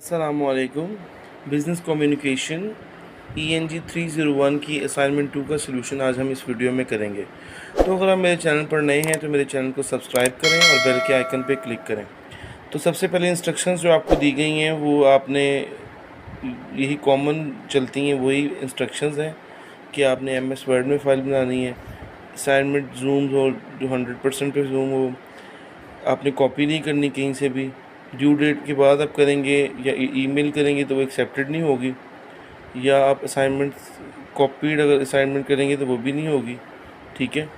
अस्सलामुअलैकुम। Business communication ENG 301 की assignment 2 का सलूशन आज हम इस वीडियो में करेंगे। तो अगर आप मेरे चैनल पर नए हैं तो मेरे चैनल को सब्सक्राइब करें और बेल के आइकन पर क्लिक करें। तो सबसे पहले इंस्ट्रक्शंस जो आपको दी गई हैं वो आपने यही कॉमन चलती हैं, वही इंस्ट्रक्शंस हैं कि आपने MS वर्ड में फ़ाइल बनानी है। असाइनमेंट जूम हो, जो 100% पे जूम हो, आपने कॉपी नहीं करनी कहीं से भी। ड्यू डेट के बाद आप करेंगे या ईमेल करेंगे तो वो एक्सेप्टेड नहीं होगी, या आप असाइनमेंट कॉपीड अगर असाइनमेंट करेंगे तो वो भी नहीं होगी, ठीक है।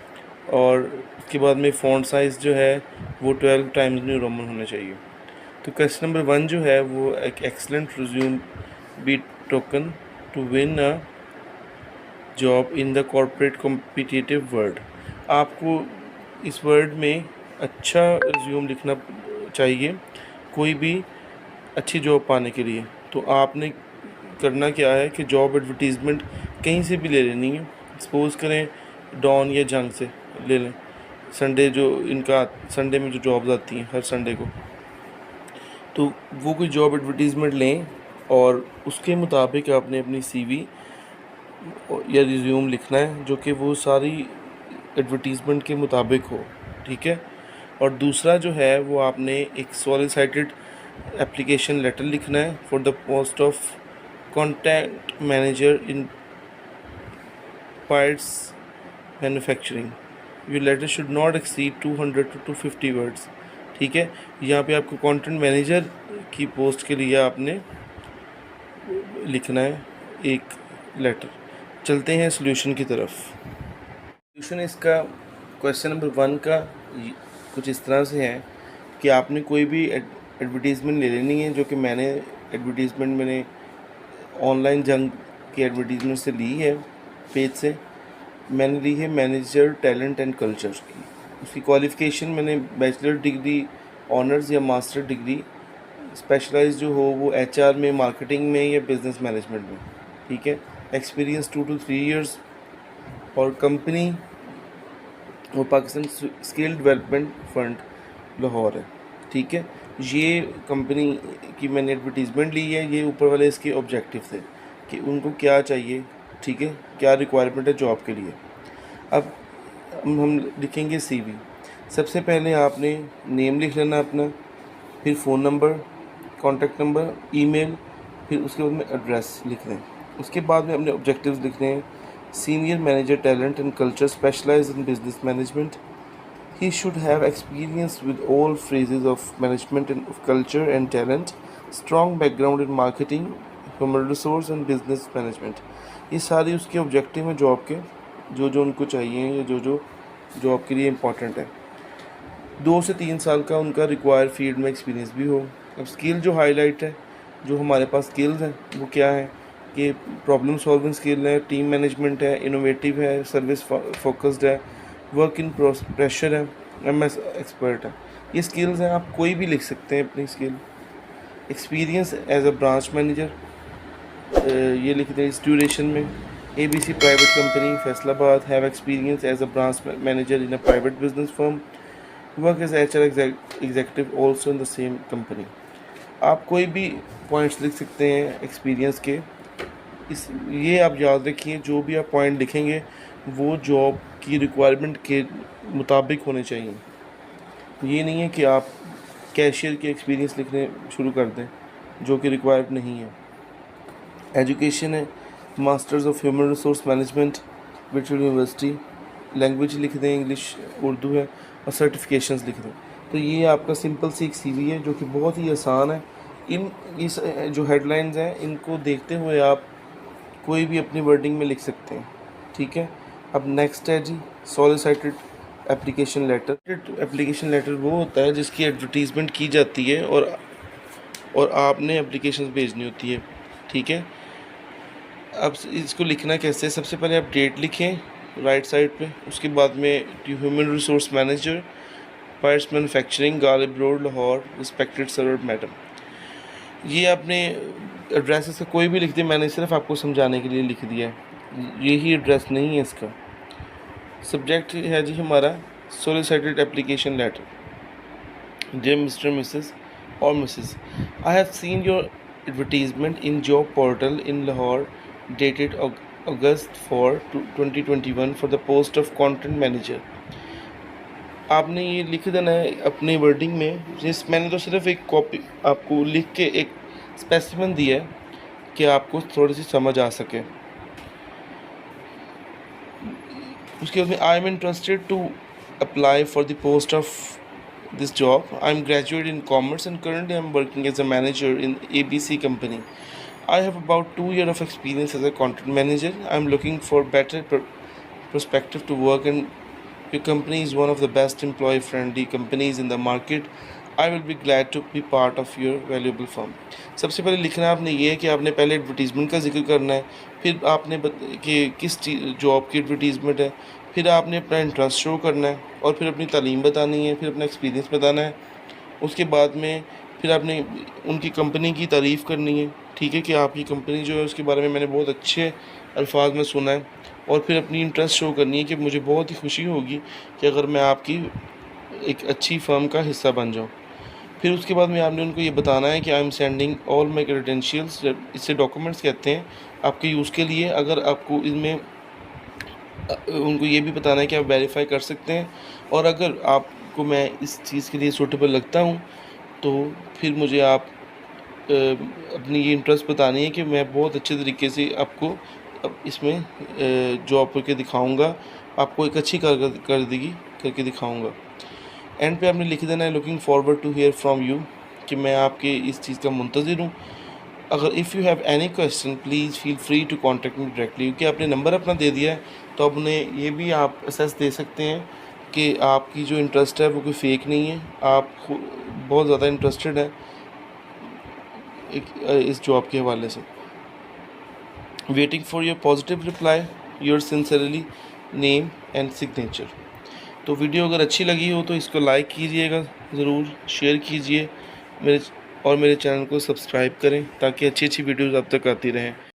और उसके बाद में फ़ॉन्ट साइज़ जो है वो 12 टाइम्स न्यू रोमन होना चाहिए। तो क्वेश्चन नंबर 1 जो है वो एक excellent resume be token to win a job in the corporate competitive world. आपको इस वर्ड में अच्छा रिज्यूम लिखना चाहिए कोई भी अच्छी जॉब पाने के लिए। तो आपने करना क्या है कि जॉब एडवर्टीज़मेंट कहीं से भी ले लेनी है। सपोज़ करें डॉन या जंग से ले लें, संडे जो इनका संडे में जो जॉब्स आती हैं हर संडे को, तो वो कोई जॉब एडवर्टीज़मेंट लें और उसके मुताबिक आपने अपनी CV या रिज्यूम लिखना है जो कि वो सारी एडवर्टीज़मेंट के मुताबिक हो, ठीक है। और दूसरा जो है वो आपने एक सॉलिसिटेड एप्लीकेशन लेटर लिखना है for the post of contact manager in parts manufacturing. Your letter should not exceed 200 to 250 words, ठीक है। यहाँ पे आपको कंटेंट मैनेजर की पोस्ट के लिए आपने लिखना है एक लेटर। चलते हैं सॉल्यूशन की तरफ। सॉल्यूशन इसका क्वेश्चन नंबर 1 का कुछ इस तरह से है कि आपने कोई भी एडवर्टीज़मेंट ले लेनी है, जो कि मैंने ऑनलाइन जंग की एडवर्टीज़मेंट से ली है, पेज से मैंने ली है मैनेजर टैलेंट एंड कल्चर की। उसकी क्वालिफ़िकेशन मैंने बैचलर डिग्री, ऑनर्स या मास्टर डिग्री, स्पेशलाइज जो हो वो HR में, मार्केटिंग में या बिज़नेस मैनेजमेंट में, ठीक है। एक्सपीरियंस 2 to 3 इयर्स, और कंपनी वो Pakistan skill development fund Lahore है, ठीक है। ये कंपनी की मैंने एडवर्टीज़मेंट ली है। ये ऊपर वाले इसके ऑब्जेक्टिव थे कि उनको क्या चाहिए, ठीक है, क्या रिक्वायरमेंट है जॉब के लिए। अब हम लिखेंगे CV। सबसे पहले आपने नेम लिख लेना अपना, फिर phone number, contact number, email, फिर उसके बाद में एड्रेस लिख दें। उसके बाद में अपने ऑब्जेक्टिव्स लिखने हैं। Senior manager talent and culture specialise in business management. He should have experience with all phases of management and of culture and talent, strong background in marketing, human resource and business management। ये सारी उसके objective हैं job के, जो जो उनको चाहिए या जो जो जॉब के लिए इम्पोर्टेंट है। 2 से 3 साल का उनका रिक्वायर्ड फील्ड में एक्सपीरियंस भी हो। अब स्किल जो हाईलाइट है, जो हमारे पास स्किल्स हैं वो क्या है कि प्रॉब्लम सॉल्विंग स्किल है, टीम मैनेजमेंट है, इनोवेटिव है, सर्विस फोकस्ड है, वर्क इन प्रेशर है, MS एक्सपर्ट है। ये स्किल्स हैं, आप कोई भी लिख सकते हैं अपनी skill. Experience as a branch manager, ये लिख दें इस ड्यूरेशन में। ABC private company Faisalabad, have experience as a branch manager in a private business firm, work as HR executive also in the same company. आप कोई भी पॉइंट्स लिख सकते हैं एक्सपीरियंस के। ये आप याद रखिए, जो भी आप पॉइंट लिखेंगे वो जॉब की रिक्वायरमेंट के मुताबिक होने चाहिए। ये नहीं है कि आप कैशियर के एक्सपीरियंस लिखने शुरू कर दें जो कि रिक्वायर्ड नहीं है। एजुकेशन है masters of human resource management, Victoria university. Language लिख दें इंग्लिश, उर्दू है, और सर्टिफिकेशंस लिख दें। तो ये आपका सिंपल सी एक CV है जो कि बहुत ही आसान है। इस जो हेडलाइंस हैं इनको देखते हुए आप कोई भी अपनी वर्डिंग में लिख सकते हैं, ठीक है। अब नेक्स्ट है जी solicited application letter. Application letter वो होता है जिसकी एडवर्टीज़मेंट की जाती है और आपने एप्लीकेशन भेजनी होती है, ठीक है। अब इसको लिखना कैसे है, सबसे पहले आप डेट लिखें राइट साइड पे। उसके बाद में human resource manager, parts manufacturing, Ghalib road Lahore, respected sir madam. ये आपने एड्रेस इसका कोई भी लिख दिया, मैंने सिर्फ आपको समझाने के लिए लिख दिया है, यही एड्रेस नहीं है इसका। सब्जेक्ट है जी हमारा solicited application letter. Dear Mr Mrs और Mrs, I have seen your advertisement in job portal in Lahore dated August 4, 2021 for the post of content manager. आपने ये लिख देना है अपनी वर्डिंग में। मैंने तो सिर्फ एक कॉपी आपको लिख के एक स्पेसिमेन दिया है कि आपको थोड़ी सी समझ आ सके। उसके बाद में I am interested to apply for the post of this job. I'm graduate in commerce and currently I'm working as a manager in ABC company. I have about 2 years of experience as a content manager. I'm looking for better perspective to work and your company is one of the best employee friendly companies in the market. I will be glad to be part of your valuable firm. सबसे पहले लिखना आपने ये है कि आपने पहले advertisement का जिक्र करना है, फिर आपने कि किस जॉब की एडवर्टीज़मेंट है, फिर आपने अपना इंटरेस्ट शो करना है और फिर अपनी तालीम बतानी है, फिर अपना एक्सपीरियंस बताना है। उसके बाद में फिर आपने उनकी कंपनी की तारीफ़ करनी है, ठीक है, कि आपकी कंपनी जो है उसके बारे में मैंने बहुत अच्छे अल्फाज में सुना है। और फिर अपनी इंटरेस्ट शो करनी है कि मुझे बहुत ही खुशी होगी कि अगर मैं आपकी एक अच्छी फर्म का हिस्सा बन जाऊँ। फिर उसके बाद में आपने उनको ये बताना है कि I am sending all my credentials, इससे डॉक्यूमेंट्स कहते हैं, आपके यूज़ के लिए। अगर आपको इनमें उनको ये भी बताना है कि आप वेरीफाई कर सकते हैं और अगर आपको मैं इस चीज़ के लिए सूटेबल लगता हूँ तो फिर मुझे आप अपनी ये इंटरेस्ट बतानी है कि मैं बहुत अच्छे तरीके से आपको इसमें जॉब करके दिखाऊंगा, आपको एक अच्छी कारकर्दगी करके दिखाऊंगा। एंड पे आपने लिख देना है looking forward to hear from you, कि मैं आपके इस चीज़ का मुंतज़िर हूँ। अगर if you have any question please feel free to contact me directly, क्योंकि आपने नंबर अपना दे दिया है तो अब उन्हें ये भी आप असेस दे सकते हैं कि आपकी जो इंटरेस्ट है वो कोई फेक नहीं है, आप बहुत ज़्यादा इंटरेस्टेड हैं इस जॉब के हवाले से। Waiting for your positive reply, your sincerely, name and signature. तो वीडियो अगर अच्छी लगी हो तो इसको लाइक कीजिएगा, ज़रूर शेयर कीजिए मेरे चैनल को सब्सक्राइब करें ताकि अच्छी अच्छी वीडियोज़ आप तक आती रहें।